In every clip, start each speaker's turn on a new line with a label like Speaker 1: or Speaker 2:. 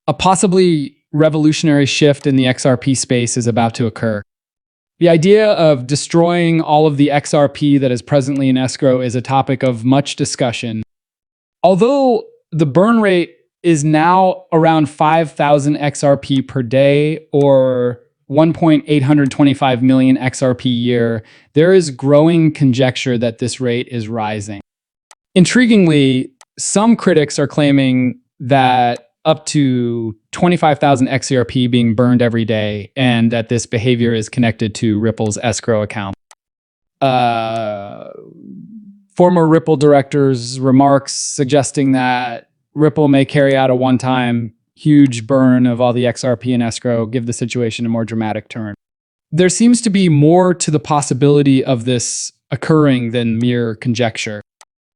Speaker 1: A possibly revolutionary shift in the XRP space is about to occur. The idea of destroying all of the XRP that is presently in escrow is a topic of much discussion. Although the burn rate is now around 5,000 XRP per day or 1.825 million XRP a year, there is growing conjecture that this rate is rising. Intriguingly, some critics are claiming that up to 25,000 XRP being burned every day, and that this behavior is connected to Ripple's escrow account. Former Ripple directors' remarks suggesting that Ripple may carry out a one-time huge burn of all the XRP in escrow give the situation a more dramatic turn. There seems to be more to the possibility of this occurring than mere conjecture.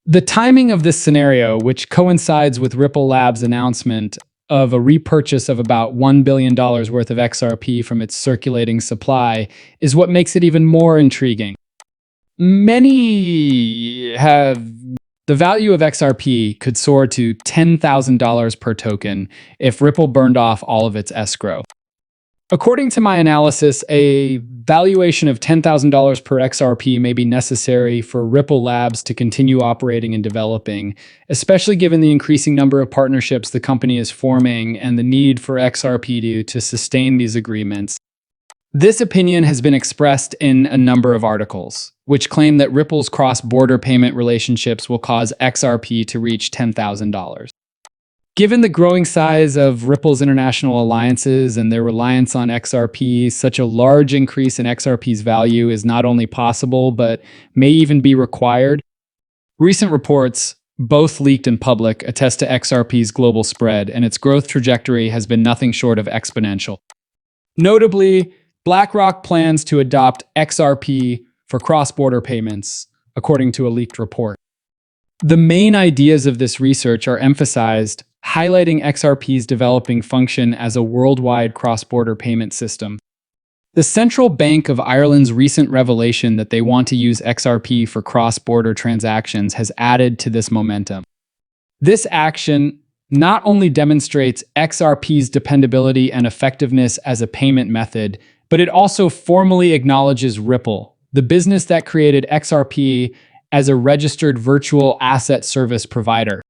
Speaker 1: The timing of this scenario, which coincides with Ripple Labs' announcement of a repurchase of about $1 billion worth of XRP from its circulating supply, is what makes it even more intriguing. Many have the value of XRP could soar to $10,000 per token if Ripple burned off all of its escrow. According to my analysis, a valuation of $10,000 per XRP may be necessary for Ripple Labs to continue operating and developing, especially given the increasing number of partnerships the company is forming and the need for XRP to sustain these agreements. This opinion has been expressed in a number of articles, which claim that Ripple's cross-border payment relationships will cause XRP to reach $10,000. Given the growing size of Ripple's international alliances and their reliance on XRP, such a large increase in XRP's value is not only possible, but may even be required. Recent reports, both leaked in public, attest to XRP's global spread, and its growth trajectory has been nothing short of exponential. Notably, BlackRock plans to adopt XRP for cross-border payments, according to a leaked report. The main ideas of this research are emphasized, highlighting XRP's developing function as a worldwide cross-border payment system. The Central Bank of Ireland's recent revelation that they want to use XRP for cross-border transactions has added to this momentum. This action not only demonstrates XRP's dependability and effectiveness as a payment method, but it also formally acknowledges Ripple, the business that created XRP, as a registered virtual asset service provider.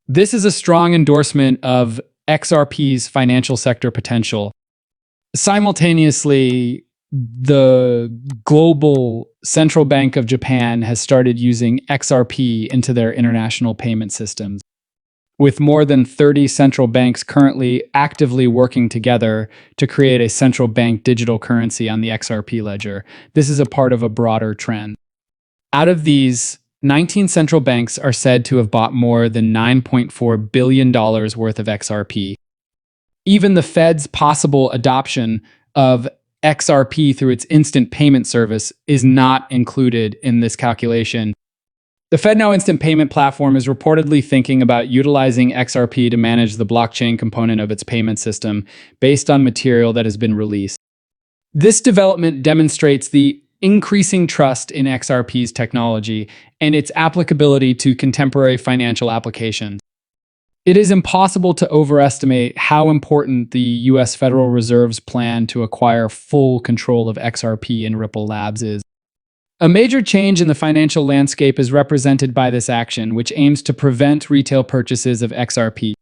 Speaker 1: This is a strong endorsement of XRP's financial sector potential. Simultaneously, the global central bank of Japan has started using XRP into their international payment systems, with more than 30 central banks currently actively working together to create a central bank digital currency on the XRP ledger. This is a part of a broader trend. Out of these, 19 central banks are said to have bought more than $9.4 billion worth of XRP. Even the Fed's possible adoption of XRP through its instant payment service is not included in this calculation. The FedNow Instant Payment Platform is reportedly thinking about utilizing XRP to manage the blockchain component of its payment system based on material that has been released. This development demonstrates the increasing trust in XRP's technology and its applicability to contemporary financial applications. It is impossible to overestimate how important the US Federal Reserve's plan to acquire full control of XRP in Ripple Labs is. A major change in the financial landscape is represented by this action, which aims to prevent retail purchases of XRP.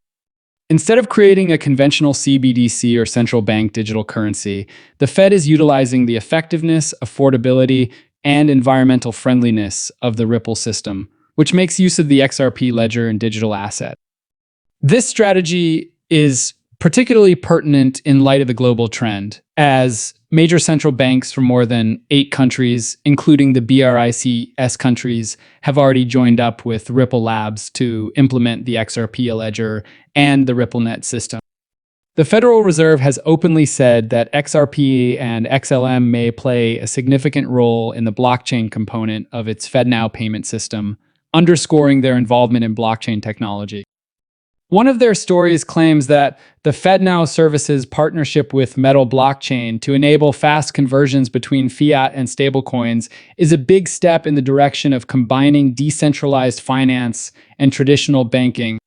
Speaker 1: Instead of creating a conventional CBDC or central bank digital currency, the Fed is utilizing the effectiveness, affordability, and environmental friendliness of the Ripple system, which makes use of the XRP ledger and digital asset. This strategy is particularly pertinent in light of the global trend, as major central banks from more than 8 countries, including the BRICS countries, have already joined up with Ripple Labs to implement the XRP ledger and the RippleNet system. The Federal Reserve has openly said that XRP and XLM may play a significant role in the blockchain component of its FedNow payment system, underscoring their involvement in blockchain technology. One of their stories claims that the FedNow services partnership with Metal Blockchain to enable fast conversions between fiat and stablecoins is a big step in the direction of combining decentralized finance and traditional banking.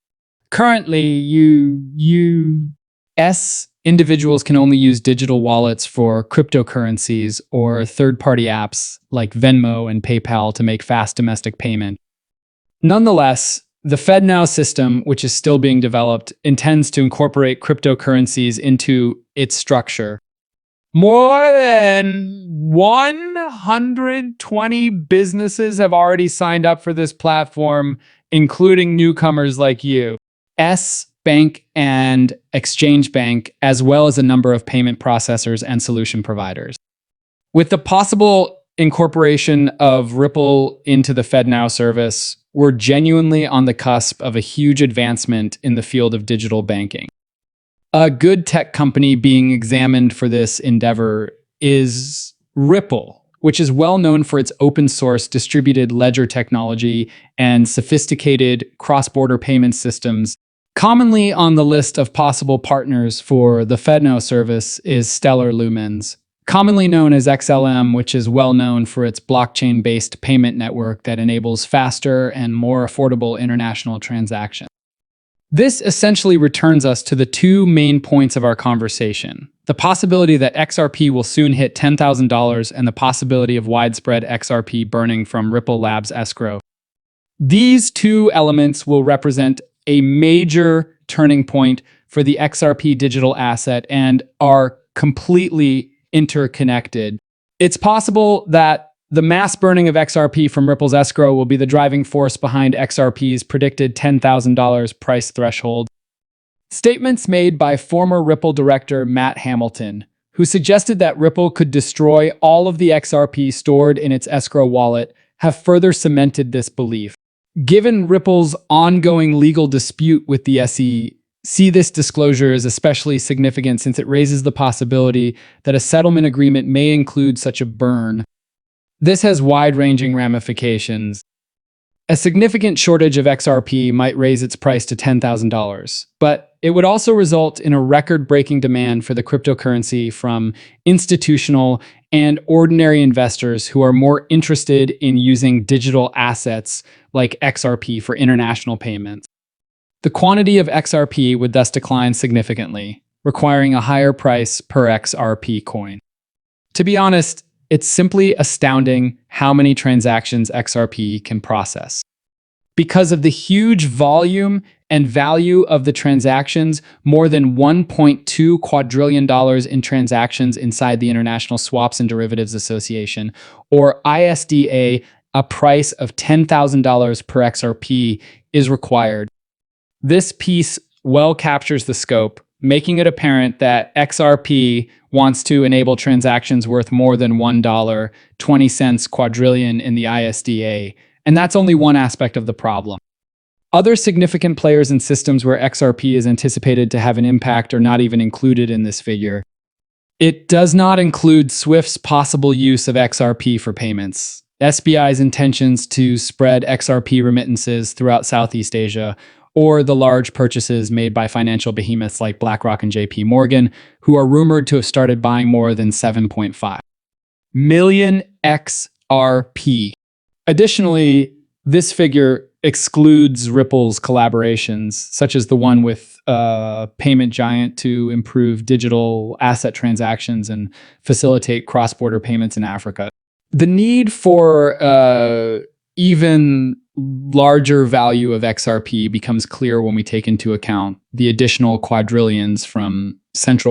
Speaker 1: Currently, you S, individuals can only use digital wallets for cryptocurrencies or third-party apps like Venmo and PayPal to make fast domestic payment. Nonetheless, the FedNow system, which is still being developed, intends to incorporate cryptocurrencies into its structure. More than 120 businesses have already signed up for this platform, including newcomers like you. S Bank and Exchange Bank, as well as a number of payment processors and solution providers. With the possible incorporation of Ripple into the FedNow service, we're genuinely on the cusp of a huge advancement in the field of digital banking. A good tech company being examined for this endeavor is Ripple, which is well known for its open source distributed ledger technology and sophisticated cross-border payment systems. Commonly on the list of possible partners for the FedNow service is Stellar Lumens, commonly known as XLM, which is well known for its blockchain-based payment network that enables faster and more affordable international transactions. This essentially returns us to the two main points of our conversation: the possibility that XRP will soon hit $10,000 and the possibility of widespread XRP burning from Ripple Labs escrow. These two elements will represent a major turning point for the XRP digital asset and are completely interconnected. It's possible that the mass burning of XRP from Ripple's escrow will be the driving force behind XRP's predicted $10,000 price threshold. Statements made by former Ripple director Matt Hamilton, who suggested that Ripple could destroy all of the XRP stored in its escrow wallet, have further cemented this belief. Given Ripple's ongoing legal dispute with the SEC, this disclosure is especially significant since it raises the possibility that a settlement agreement may include such a burn. This has wide-ranging ramifications. A significant shortage of XRP might raise its price to $10,000, but it would also result in a record-breaking demand for the cryptocurrency from institutional and ordinary investors who are more interested in using digital assets like XRP for international payments. The quantity of XRP would thus decline significantly, requiring a higher price per XRP coin. To be honest, it's simply astounding how many transactions XRP can process. Because of the huge volume and value of the transactions, more than $1.2 quadrillion in transactions inside the International Swaps and Derivatives Association, or ISDA, a price of $10,000 per XRP is required. This piece well captures the scope, making it apparent that XRP wants to enable transactions worth more than $1.20 quadrillion in the ISDA, and that's only one aspect of the problem. Other significant players and systems where XRP is anticipated to have an impact are not even included in this figure. It does not include SWIFT's possible use of XRP for payments, SBI's intentions to spread XRP remittances throughout Southeast Asia, or the large purchases made by financial behemoths like BlackRock and JP Morgan, who are rumored to have started buying more than 7.5 million XRP. Additionally, this figure excludes Ripple's collaborations, such as the one with a payment giant to improve digital asset transactions and facilitate cross-border payments in Africa. The need for even larger value of XRP becomes clear when we take into account the additional quadrillions from central